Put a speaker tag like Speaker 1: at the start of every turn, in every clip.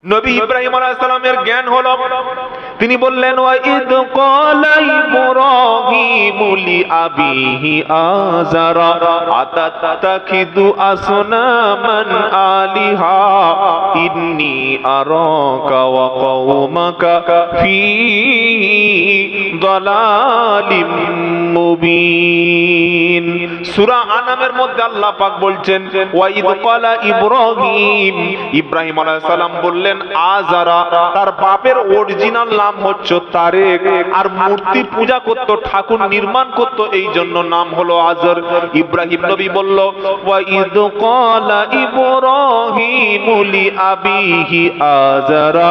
Speaker 1: নবী ইব্রাহিম আলাইহিস সালামের জ্ঞান হলো, তিনি বললেন ওয়া ইদ ক্বালা ইব্রাহিমু লি আবিহি আযারা আতাত্তাখিযু আসনামান আলিহা ইন্নী আরাকা ওয়া কওমাকা ফী দালালিম মুবিন। সূরা আনামের মধ্যে আল্লাহ পাক বলছেন ওয়া ইদ ক্বালা ইব্রাহিম, ইব্রাহিম আলাইহিস সালাম বললেন আযারা, তার বাপের অরিজিনাল নাম হচ্ছে তারেক, আর মূর্তি পূজা করত, ঠাকুর নির্মাণ করত, এই জন্য নাম হলো আযর। ইব্রাহিম নবী বলল ওয়া ইদ ক্বালা ইব্রাহিমু লি আবিহি আযারা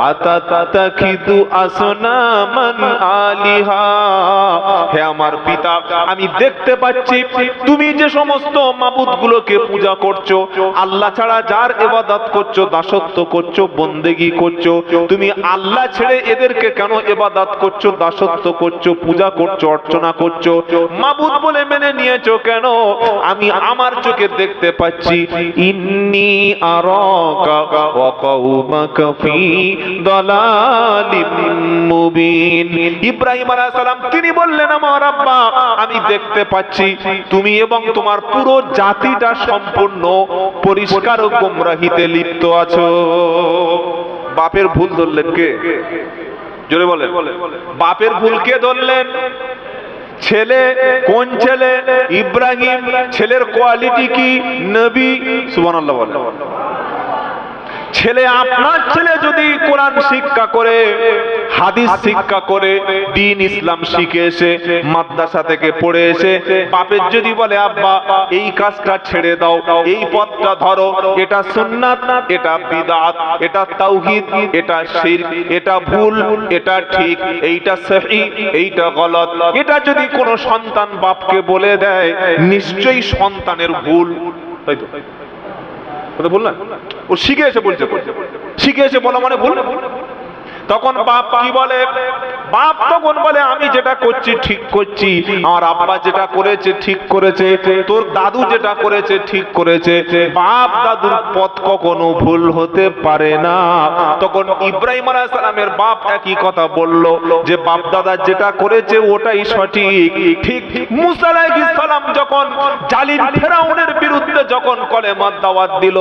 Speaker 1: আতাত্তাখিযু আসনামান আলিহা, হে আমার পিতা, আমি দেখতে পাচ্ছি তুমি যে সমস্ত মাবুদগুলোকে পূজা করছো, আল্লাহ ছাড়া যার ইবাদত করছো, দাসত্ব করছো, বন্দেগী করছো, তুমি আল্লাহ ছেড়ে এদেরকে কেন ইবাদত করছো, দাসত্ব করছো, পূজা করছো, অর্চনা করছো, মাবুদ বলে মেনে নিয়েছো কেন? আমি আমার চোখে দেখতে পাচ্ছি ইন্নী আরাকা ওয়া কওমাকা ফী দালালিম মুবিন। ইব্রাহিম আলাইহিস সালাম তিনি বললেন আমার আব্বা, আমি দেখতে পাচ্ছি তুমি এবং তোমার পুরো জাতিটা সম্পূর্ণ পরিষ্কার ও গোমরাহিতে লিপ্ত আছো। বাপের ভুল ধরলেন কে? জোরে বলেন। বাপের ভুল কে ধরলেন? ছেলে। কোন ছেলে? ইব্রাহিম। ছেলের কোয়ালিটি কি? নবী। সুবহানাল্লাহ বলেন। ছেলে, আপনার ছেলে যদি কোরআন শিক্ষা করে, হাদিস শিক্ষা করে, দ্বীন ইসলাম শিখে এসে, মাদ্রাসা থেকে পড়ে এসে বাপের যদি বলে আব্বা এই কাজটা ছেড়ে দাও, এই পথটা ধরো, এটা সুন্নাত, এটা বিদআত, এটা তাওহীদ, এটা শিরক, এটা ভুল, এটা ঠিক, এইটা সহিহ, এইটা গলত, এটা যদি কোনো সন্তান বাপকে বলে দেয়, নিশ্চয়ই সন্তানের ভুল। তাই তো? কথা বল না, ও শিখে এসে বলছে, শিখে এসে বলা মানে ভুল। তখন বাপ কি বলে? বাপ তখন বলে আমি যেটা করছি ঠিক করছি, আমার আব্বা যেটা করেছে ঠিক করেছে, তোর দাদু যেটা করেছে ঠিক করেছে, বাপ দাদুর পথ কখনো ভুল হতে পারে না। তখন ইব্রাহিম আলাইহিস সালামের বাপ একই কথা বলল যে বাপ দাদা যেটা করেছে ওটাই সঠিক, ঠিক। মুসা আলাইহিস সালাম যখন জালিম ফেরাউনের বিরুদ্ধে যখন কলেমার দাওয়াত দিল,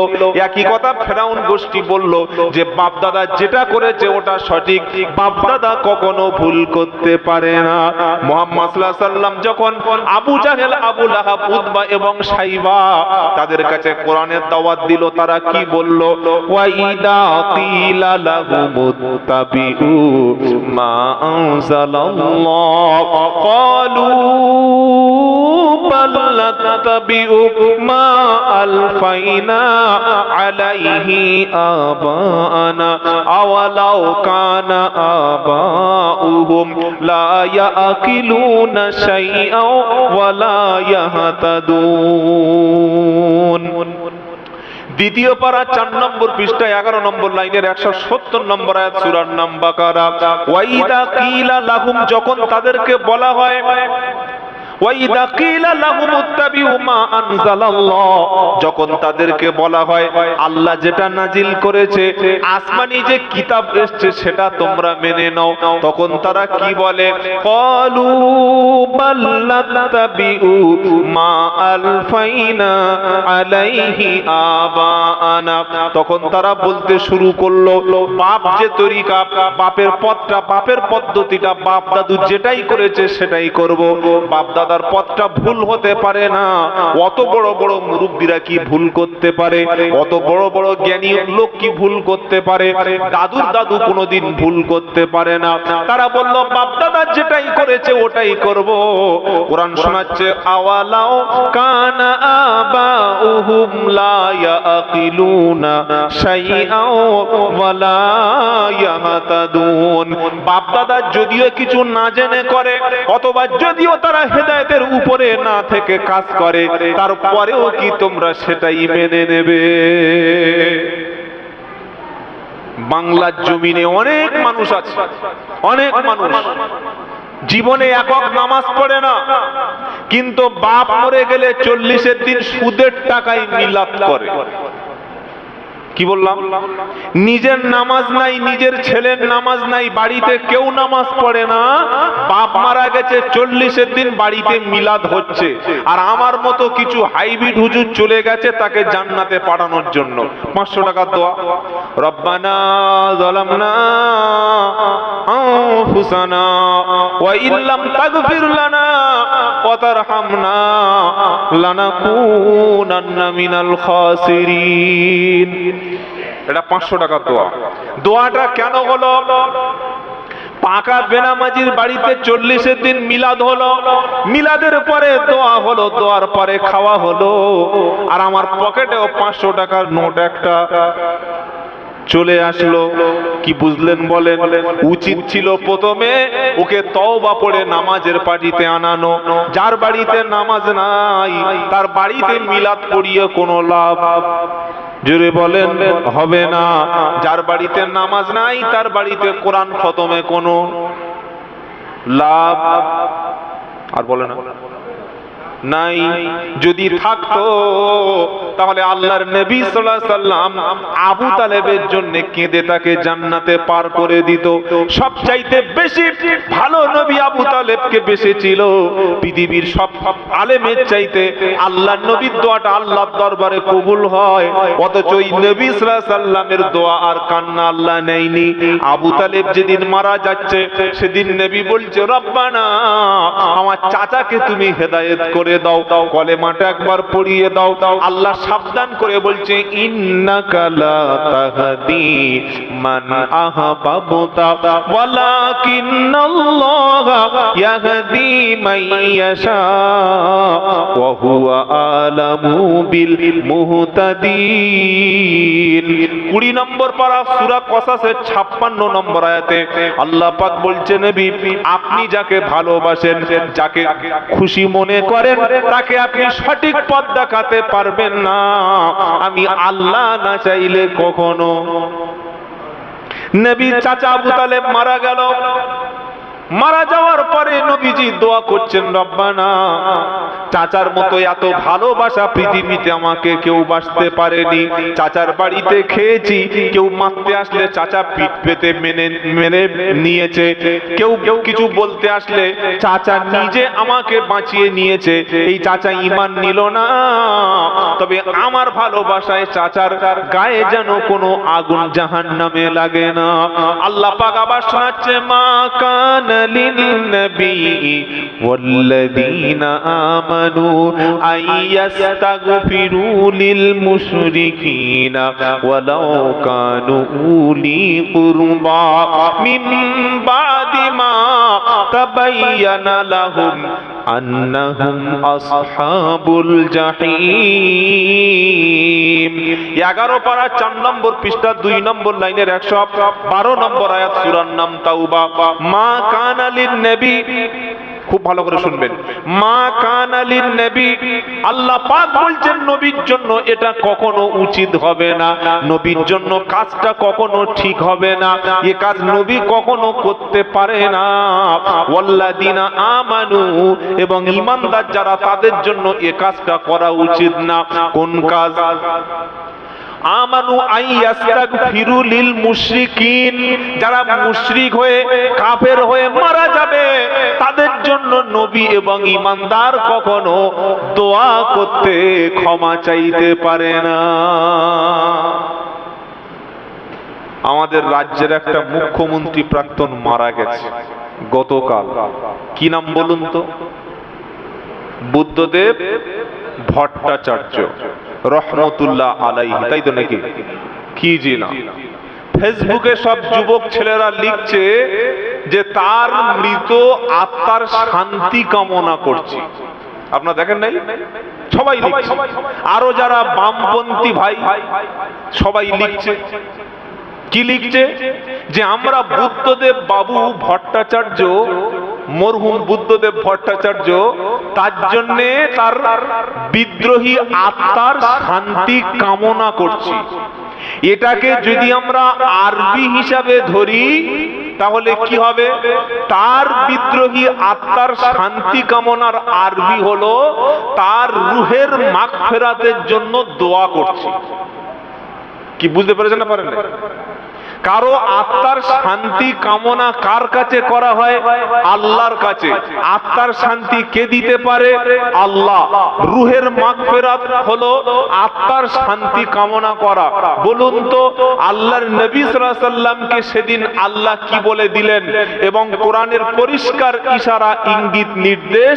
Speaker 1: একই কথা ফেরাউন গোষ্ঠী বলল যে বাপ দাদা যেটা করেছে ওটা সঠিক, বাপ দাদা কখনো ভুল করতে পারে না। মুহাম্মদ সাল্লাল্লাহু আলাইহি ওয়াসাল্লাম যখন আবু জাহেল, আবু লাহাব, উতবা এবং সাইবা তাদের কাছে কোরআনের দাওয়াত দিল, তারা কি বলল? ওয়া ইদা কিলা লাহুমুত্তাবিউ মা আনজালাল্লাহ ক্বালু বাল নাত্তাবিউ মা আলফাইনা আলাইহি আবানা আওয়ালাউ কানা আবাউহুম লা ইয়াকিলুনা শাইআ ওয়া লা ইয়াহতাদুন। দ্বিতীয় পারা 4 নম্বর পৃষ্ঠায় 11 নম্বর লাইনের 170 নম্বর আয়াত, সূরার নাম বাকারা। ওয়া ইদা কিলা লাহুম, যখন তাদেরকে বলা হয়, ওয়াইদা কিলা লাহুমুত্তাবিউ মা আনজালাল্লাহ, যখন তাদেরকে বলা হয় আল্লাহ যেটা নাজিল করেছে, আসমানি যে কিতাব এসেছে সেটা তোমরা মেনে নাও, তখন তারা কি বলে? ক্বালু বাল নাত্তাবিউ মা আলফাইনা আলাইহি আবানা, তখন তারা বলতে শুরু করলো বাপ যে তরিকা, বাপের পথটা, বাপের পদ্ধতিটা, বাপ দাদু যেটাই করেছে সেটাই করব। বাপ দাদার পথটা ভুল হতে পারে না। অত বড় বড় মুরব্বীরা কি ভুল করতে পারে? অত বড় বড় জ্ঞানী লোক কি ভুল করতে পারে? দাদুর দাদু কোনোদিন ভুল করতে পারে না। তারা বলল বাপ দাদা যেটাই করেছে ওটাই করব। কোরআন শোনাচ্ছে আওয়ালাও কানা আবাউহুম লা ইয়াকিলুনা শাইআ ওয়া লা ইয়াহতাদুন, বাপ দাদা যদিও কিছু না জেনে করে, অথবা যদিও তারা হেদায়েতের উপরে না থেকে কাজ করে, তারপরেও কি তোমরা সেটাই মেনে নেবে? বাংলার জমিনে অনেক মানুষ আছে, অনেক মানুষ জীবনে একক নামাজ পড়ে না, কিন্তু বাপ মরে গেলে 40-এর দিন সুদের টাকায় মিলাদ করে। কি বললাম? নিজের নামাজ নাই, নিজের ছেলের নামাজ নাই, বাড়িতে কেউ নামাজ পড়ে না, বাপ মারা গেছে 40-এর দিন বাড়িতে মিলাদ হচ্ছে, আর আমার মতো কিছু হাইব্রিড হুজুর চলে গেছে তাকে জান্নাতে পাঠানোর জন্য 500 টাকার দোয়া। রব্বানা যালামনা আনফুসানা ওয়া ইল্লাম তাগফির লানা ওয়া তারহামনা লানাকুনান্না মিনাল খাসিরিন। এটা 500 টাকার দোয়া। দোয়াটা কেন হলো? পাকা বেনামাজির বাড়িতে 40-এর দিন মিলাদ হলো, মিলাদের পরে দোয়া হলো, দোয়ার পরে খাওয়া হলো, আর আমার পকেটেও 500 টাকার নোট একটা চলে আসলো। কি বুঝলেন বলেন? উচিত ছিল প্রথমে ওকে তওবা পড়ে নামাজের পার্টিতে আনানো। যার বাড়িতে নামাজ নাই তার বাড়িতে মিলাদ পড়িয়ে কোনো লাভ, জোরে বলেন, হবে না। যার বাড়িতে নামাজ নাই তার বাড়িতে কোরআন খতমে কোনো লাভ, আর বলে না নাই। যদি থাকতো তাহলে আল্লাহর নবী সাল্লাল্লাহু আলাইহি সাল্লাম আবু তালেবের জন্য কেঁদে তাকে জান্নাতে পার করে দিত। সবচাইতে বেশি ভালো নবী আবু তালেবকে বেসেছিল পৃথিবীর সব আলেমের চাইতে। আল্লাহর নবীর দোয়াটা আল্লাহর দরবারে কবুল হয়, অথচ ওই নবী সাল্লাল্লাহু আলাইহি সাল্লামের দোয়া আর কান্না আল্লাহ নেয়নি। আবু তালেব যেদিন মারা যাচ্ছে সেদিন নবী বলছে, রব্বানা আমার চাচাকে তুমি হেদায়েত করে দাও, কলেমাটা একবার পড়িয়ে দাও। আল্লাহ সাবধান করে বলছে, ইন্নাকা লা তাহদি মান আহবাবতা ওয়ালাকিন্নাল্লাহা ইয়াহদি মান ইয়াশা ওয়া হুয়া আলামু বিল মুহতাদিন। 20 নম্বর পারা সূরা কসাসের 56 নম্বর আয়াতে আল্লাহ পাক বলছেন, নবী আপনি যাকে ভালোবাসেন, যাকে খুশি মনে করেন, তাকে আপনি সঠিক পথ দেখাতে পারবেন না আমি আল্লাহ না চাইলে কখনো। নবীর চাচা আবু তালেব মারা গেল। মারা যাওয়ার পরে নবীজি দোয়া করছেন, রব্বানা চাচার মতো এত ভালোবাসা পৃথিবীতে আমাকে কেউ বাসতে পারেনি। চাচার বাড়িতে খেয়েছি, কেউ মারতে আসলে চাচা পিঠ পেতে মেনে নিয়েছে, কেউ কিছু বলতে আসলে চাচা নিজে আমাকে বাঁচিয়ে নিয়েছে। এই চাচা ঈমান নিল না, তবে আমার ভালোবাসায় চাচার গায়ে যেন কোনো আগুন জাহান্নামে লাগে না। আল্লাহ পাক আবার শোনাচ্ছে, মা কানা للنبي والذين آمنوا أن يستغفروا للمشركين ولو كانوا أولي قربى من بعد ما تبين لهم أنهم أصحاب الجحيم। 11 পারা 4 নম্বর পৃষ্ঠা 2 নম্বর লাইনের 112 নম্বর আয়াত, সূরার নাম তাওবা। মা কানা লিন নবী, খুব ভালো করে শুনবেন, মা কানা লিন নবী, আল্লাহ পাক বলছেন নবীর জন্য এটা কখনো উচিত হবে না, নবীর জন্য কাজটা কখনো ঠিক হবে না, এই কাজ নবী কখনো করতে পারে না। ওয়াল্লাযিনা আমানু, এবং ঈমানদার যারা তাদের জন্য এই কাজটা করা উচিত না। কোন কাজ? আমানু আইয়াস্তাগফিরু লিল মুশরিকিন, যারা মুশরিক হয়ে কাফের হয়ে মারা যাবে তাদের জন্য নবী এবং ঈমানদার কখনো দোয়া করতে, ক্ষমা চাইতে পারে না। আমাদের রাজ্যের একটা মুখ্যমন্ত্রী প্রাক্তন মারা গেছে গতকাল। কি নাম বলুন তো? বুদ্ধদেব ভট্টাচার্য রহমতুল্লাহ আলাইহি, তাই তো নাকি? কি জি না, ফেসবুকে সব যুবক ছেলেরা লিখছে যে তার মৃত আত্মার শান্তি কামনা করছি। আপনারা দেখেন নাই? সবাই লিখছে, আরো যারা বামপন্থী ভাই সবাই লিখছে। কি লিখছে? যে আমরা বুদ্ধদেব বাবু ভট্টাচার্য, মরহুম বুদ্ধদেব ভট্টাচার্য, তার জন্যে তার বিদ্রোহী আত্মার শান্তি কামনা করছি। এটাকে যদি আমরা আরবি হিসাবে ধরি তাহলে কি হবে? তার বিদ্রোহী আত্মার শান্তি কামনার আরবি হলো তার রুহের মাগফিরাতের জন্য দোয়া করছি। কি বুঝতে পেরেছেন না পারেন? কারো আত্মার শান্তি কামনা কার কাছে করা হয়? আল্লাহর কাছে। আত্মার শান্তি কে দিতে পারে? আল্লাহ। রুহের মাগফিরাত হলো আত্মার শান্তি কামনা করা। বলুন তো আল্লাহর নবী সাল্লাল্লাহু আলাইহি সাল্লামকে সেদিন আল্লাহ কি বলে দিলেন? এবং কোরআনের পরিষ্কার ইশারা ইঙ্গিত নির্দেশ,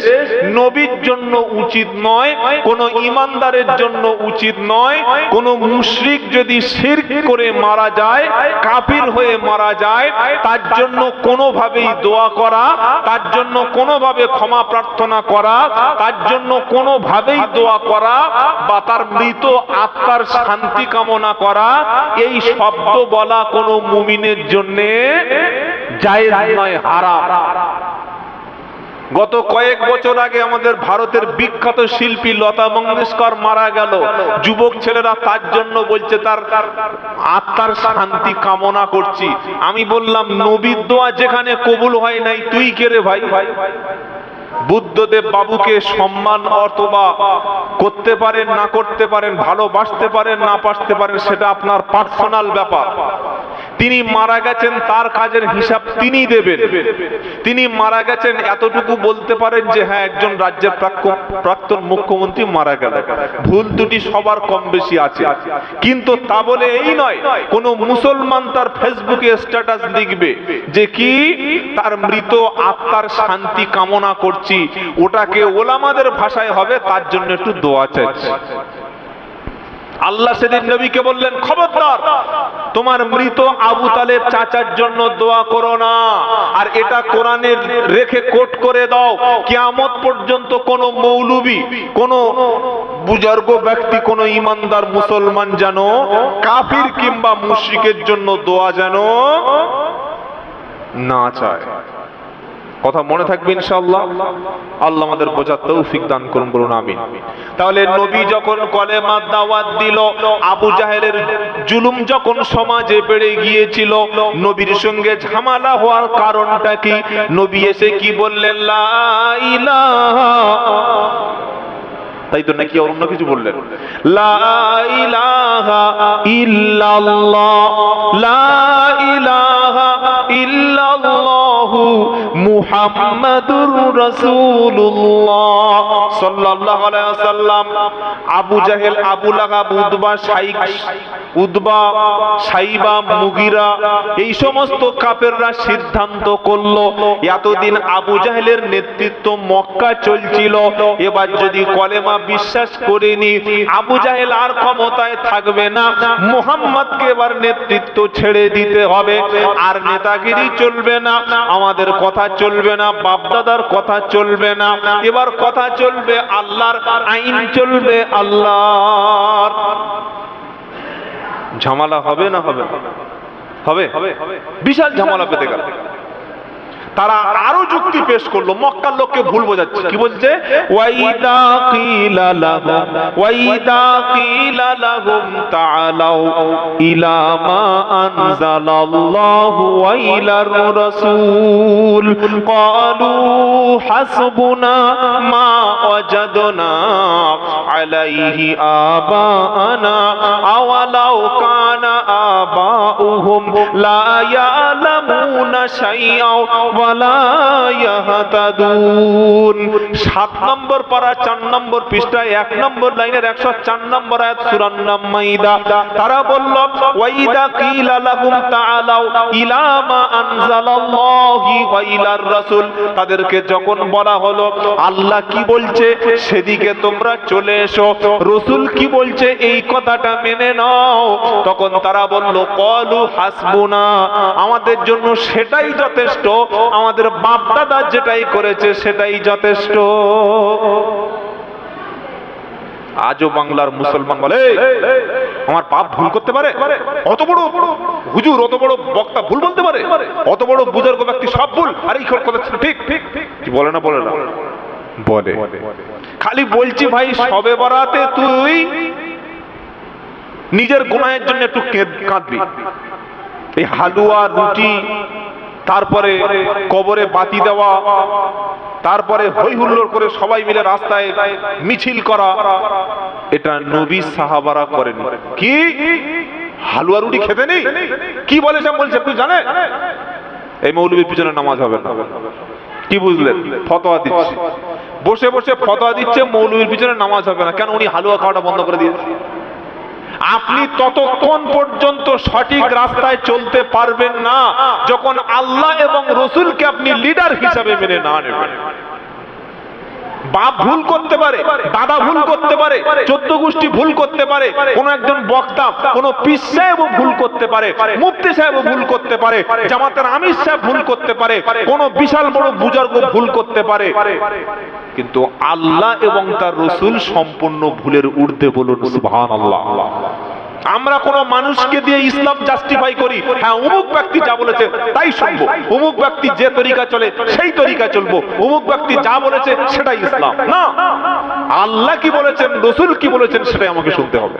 Speaker 1: নবীর জন্য উচিত নয়, কোন ঈমানদারের জন্য উচিত নয়, কোন মুশরিক যদি শিরক করে মারা যায়, কাফির হয়ে মারা যায়, তার জন্য কোনোভাবেই দোয়া করা, তার জন্য কোনোভাবে ক্ষমা প্রার্থনা করা, তার জন্য কোনোভাবেই দোয়া করা বা তার মৃত আত্মার শান্তি কামনা করা, এই শব্দ বলা কোনো মুমিনের জন্য জায়েজ নয়, হারাম। গত কয়েক বছর আগে আমাদের ভারতের বিখ্যাত শিল্পী লতা মঙ্গেশকর মারা গেল। যুবক ছেলেরা তার জন্য বলছে তার আত্মার শান্তি কামনা করছি। আমি বললাম নবীর দোয়া যেখানে কবুল হয় নাই, তুই কে রে ভাই? বুদ্ধদেব বাবুকে সম্মান অথবা করতে পারেন না করতে পারেন, ভালোবাসতে পারেন না বাসতে পারেন, সেটা আপনার পার্সোনাল ব্যাপার। তিনি মারা গেছেন, তার কাজের হিসাব তিনি দেবেন। তিনি মারা গেছেন এতটুকু বলতে পারেন যে হ্যাঁ একজন রাজ্যের প্রাক্তন মুখ্যমন্ত্রী মারা গেল। ভুল ত্রুটি সবার কম বেশি আছে, কিন্তু তা বলে এই নয় কোন মুসলমান তার ফেসবুকে স্ট্যাটাস লিখবে যে কি তার মৃত আত্মার শান্তি কামনা করছি, ওটাকে ওলামাদের ভাষায় হবে তার জন্য একটু দোয়া চাইছি। আল্লাহ সেদিন নবীকে বললেন খবরদার তোমার মৃত আবু তালেব চাচার জন্য দোয়া করো না। আর এটা কোরআনে রেখে কোট করে দাও, কিয়ামত পর্যন্ত কোন মৌলবী, কোন বুজুর্গ ব্যক্তি, কোন ঈমানদার মুসলমান যেন কাফির কিংবা মুশরিকের জন্য দোয়া যেন না চায়। কথা মনে থাকবে ইনশাআল্লাহ। আল্লাহ আমাদের বোঝার তৌফিক দান করুন, বলুন আমিন। তাহলে নবী যখন কলেমার দাওয়াত দিল, আবু জাহেলের জুলুম যখন সমাজে বেড়ে গিয়েছিল, নবীর সঙ্গে ঝামেলা হওয়ার কারণটা কি? নবী এসে কি বললেন? লা ইলাহা, তাই তো নাকি অন্য কিছু বললেন? লা ইলাহা ইল্লাল্লাহ, লা ইলাহা ইল্লাল্লাহু মুহাম্মাদুর রাসূলুল্লাহ সাল্লাল্লাহু আলাইহি ওয়াসাল্লাম। আবু জাহেল, আবু লাহাব, উতবা, সাইবা, মুগিরা, এই সমস্ত কাফেররা সিদ্ধান্ত করলো এতদিন আবু জাহেলের নেতৃত্ব মক্কা চলছিল, এবার যদি কলেমা বিশ্বাস করেনি, আবু জাহেল আর ক্ষমতায় থাকবে না, মুহাম্মদকে এবার নেতৃত্ব ছেড়ে দিতে হবে। আর নেতাগিরি চলবে না, আমাদের কথা চলবে না, বাপদাদার কথা চলবে না, এবার কথা চলবে আল্লাহর, আইন চলবে আল্লাহর। ঝামেলা হবে না হবে? হবে, বিশাল ঝামেলা পেতে গেল। তারা আরো যুক্তি পেশ করলো, মক্কার লোককে ভুল বোঝাচ্ছে। কি বলছে? ওয়াইদা কিলা লাহুম তাআলাউ ইলা মা আনজালাল্লাহু ওয়া ইলার রাসূল ক্বালু হাসবুনা মা ওয়াজাদনা আলাইহি আবানা আওয়ালাউ কানা আবাউহুম লা ইয়ালামুনা শাইআও 7 নম্বর পারা 4 নম্বর পৃষ্ঠায় 1 নম্বর লাইনের 104 নম্বর আয়াত সূরা মাইদা। তারা বলল ওয়াইদা কিলা লাহুম তাআলাউ ইলা মা আনজালাল্লাহু ওয়া ইলার রাসূল, তাদেরকে যখন বলা হলো আল্লাহ কি বলছে সেদিকে তোমরা চলে এসো, রাসূল কি বলছে এই কথাটা মেনে নাও, তখন তারা বলল ক্বালু হাসবুনা, আমাদের জন্য সেটাই যথেষ্ট, আমাদের বাপ দাদা যেটাই করেছে সেটাই যথেষ্ট। আজও বাংলার মুসলমান বলে আমার বাপ ভুল করতে পারে, অত বড় হুজুর, অত বড় বক্তা ভুল বলতে পারে, অত বড় বুজুর্গ ব্যক্তি সব ভুল, আর এই কথা ঠিক কি বলে না? বলে না, বলে। খালি বলছি ভাই সবে বরাতে তুই নিজের গুনাহের জন্য একটু কাঁদবি, এই হালুয়া রুটি, তারপরে কবরে বাতি দেওয়া, তারপরে হই হুল্লোড় করে সবাই মিলে রাস্তায় মিছিল করা, এটা নবী সাহাবারা করেন। কি হালুয়া রুটি খেতে নেই? কি বলে সব বলছে আপনি জানেন? এই মৌলবীর পিছনে নামাজ হবে না। কি বুঝলেন? ফতোয়া দিচ্ছে, বসে বসে ফতোয়া দিচ্ছে মৌলবীর পিছনে নামাজ হবে না। কেন? উনি হালুয়া খাওয়াটা বন্ধ করে দিয়েছে। আপনি ততক্ষণ পর্যন্ত সঠিক রাস্তায় চলতে পারবেন না যখন আল্লাহ এবং রসুলকে আপনি লিডার হিসাবে মেনে না নেবেন। বাপ ভুল করতে পারে, দাদা ভুল করতে পারে, 14 গোষ্ঠী ভুল করতে পারে, কোন একজন বক্তা, কোন পীর সাহেব ভুল করতে পারে, মুফতি সাহেব ভুল করতে পারে, জামাতের আমির সাহেব ভুল করতে পারে, কোন বিশাল বড় বুজুর্গ ভুল করতে পারে, কিন্তু আল্লাহ এবং তার রাসূল সম্পূর্ণ ভুলের ঊর্ধ্বে। বলুন সুবহানাল্লাহ। আমরা কোন মানুষকে দিয়ে ইসলাম জাস্টিফাই করি, হ্যাঁ অমুক ব্যক্তি যা বলেছে তাই শুনবো, অমুক ব্যক্তি যে তরিকা চলে সেই তরিকা চলবো, অমুক ব্যক্তি যা বলেছে সেটাই ইসলাম। না, আল্লাহ কি বলেছেন, রাসূল কি বলেছেন সেটাই আমাকে শুনতে হবে।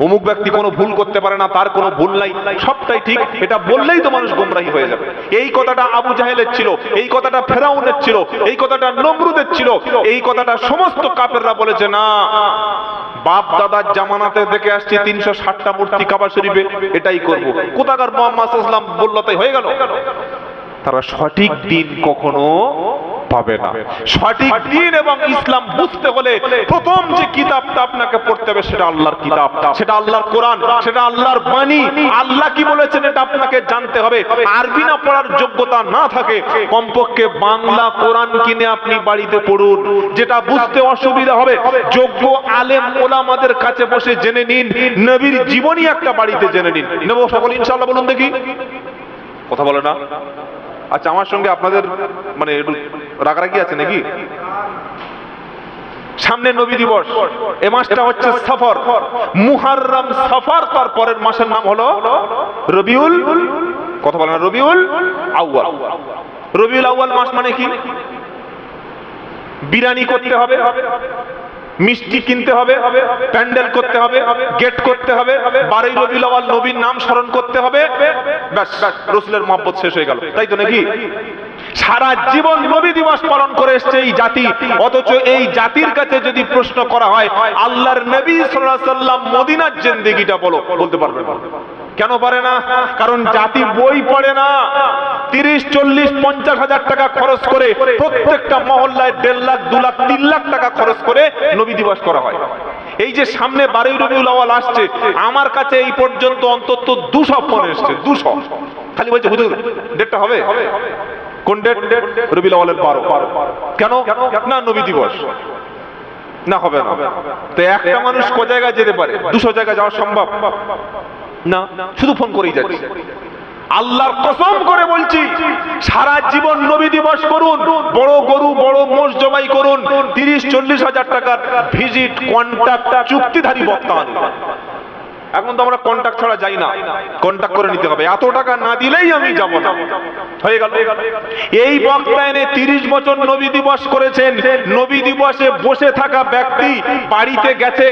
Speaker 1: অমুক ব্যক্তি কোনো ভুল করতে পারে না, তার কোনো ভুল নাই, সবটাই ঠিক, এটা বললেই তো মানুষ গোমরাহী হয়ে যাবে। এই কথাটা আবু জাহেলের ছিল, এই কথাটা ফেরাউনের ছিল, এই কথাটা নমরুদের ছিল, এই কথাটা সমস্ত কাফেররা বলেছে। না, বাপ দাদার জামানাতে দেখে আসছি 360টা মূর্তি কাবা শরীফে, এটাই করব। কোথাকার মুহাম্মদ সাল্লাল্লাহু আলাইহি ওয়াসাল্লাম বলল তাই হয়ে গেল? তারা সঠিক দিন কখনো পাবে না। সঠিক দিন এবং ইসলাম বুঝতে হলে প্রথম যে কিতাবটা আপনাকে পড়তে হবে সেটা আল্লাহর কিতাব, সেটা আল্লাহর কোরআন, সেটা আল্লাহর বাণী। আল্লাহ কি বলেছেন এটা আপনাকে জানতে হবে। আরবি না পড়ার যোগ্যতা না থাকে, কমপক্ষে বাংলা কোরআন কিনে আপনি বাড়িতে পড়ুন। যেটা বুঝতে অসুবিধা হবে যোগ্য আলেম ওলামাদের কাছে বসে জেনে নিন। নবীর জীবনী একটা বাড়িতে জেনে নিন। নেব সকল ইনশাআল্লাহ? বলুন দেখি, কথা বলে না? আচ্ছা, আমার সঙ্গে আপনাদের মানে একটু রাগারাগি আছে নাকি? সামনে নবী দিবস, এ মাসটা হচ্ছে সফর, মুহররম সফর, তার পরের মাসের নাম হলো রবিউল, কথা বলে না, রবিউল আউয়াল। রবিউল আউয়াল মাস মানে কি? বিরিয়ানি করতে হবে, মিষ্টি কিনতে হবে, প্যান্ডেল করতে হবে, গেট করতে হবে, 12 রবিউল আউয়াল নবীর নাম স্মরণ করতে হবে, ব্যাস রাসূলের মহব্বত শেষ হয়ে গেল, তাই তো নাকি? সারা জীবন নবী দিবস পালন করে এসেছে এই জাতি, অথচ এই জাতির কাছে যদি প্রশ্ন করা হয় আল্লাহর নবী সাল্লাল্লাহু আলাইহি ওয়াসাল্লাম মদিনার জিন্দেগিটা বলো, বলতে পারবে না। কেন পারে না? কারণ জাতি বই পড়ে না। 30, 40, 50 হাজার টাকা খরচ করে প্রত্যেকটা মহল্লায় 1.5 লাখ, 2 লাখ, 3 লাখ টাকা খরচ করে নবী দিবস করা হয়। এই যে সামনে 12 রবিউল আউয়াল আসছে, আমার কাছে এই পর্যন্ত অন্তত 200 ফোন এসেছে, 200। খালি বলছে হুজুর ডেটটা হবে? কোন ডেট? রবিউল আউয়ালের 12। কেন? না নবী দিবস না, হবে না। তো একটা মানুষ ক জায়গায় যেতে পারে? 200 জায়গায় যাওয়া সম্ভব না, শুধু ফোন করেই যাচ্ছে। আল্লাহর কসম করে বলছি, সারা জীবন নবী দিবস করুন, বড় গরু বড় মোষ জবাই করুন, 30-40 হাজার টাকার ভিজিট কন্ট্রাক্ট চুক্তিধারী বক্তা আনুন। এখন তো আমরা কন্ট্রাক্ট ছাড়া যাই না, কন্ট্রাক্ট করে নিতে হবে, এত টাকা না দিলেই আমি যাব না, হয়ে গেল। এই বক্তা এনে 30 বছর নবী দিবস করেছেন। নবী দিবসে বসে থাকা ব্যক্তি বাড়িতে গেছে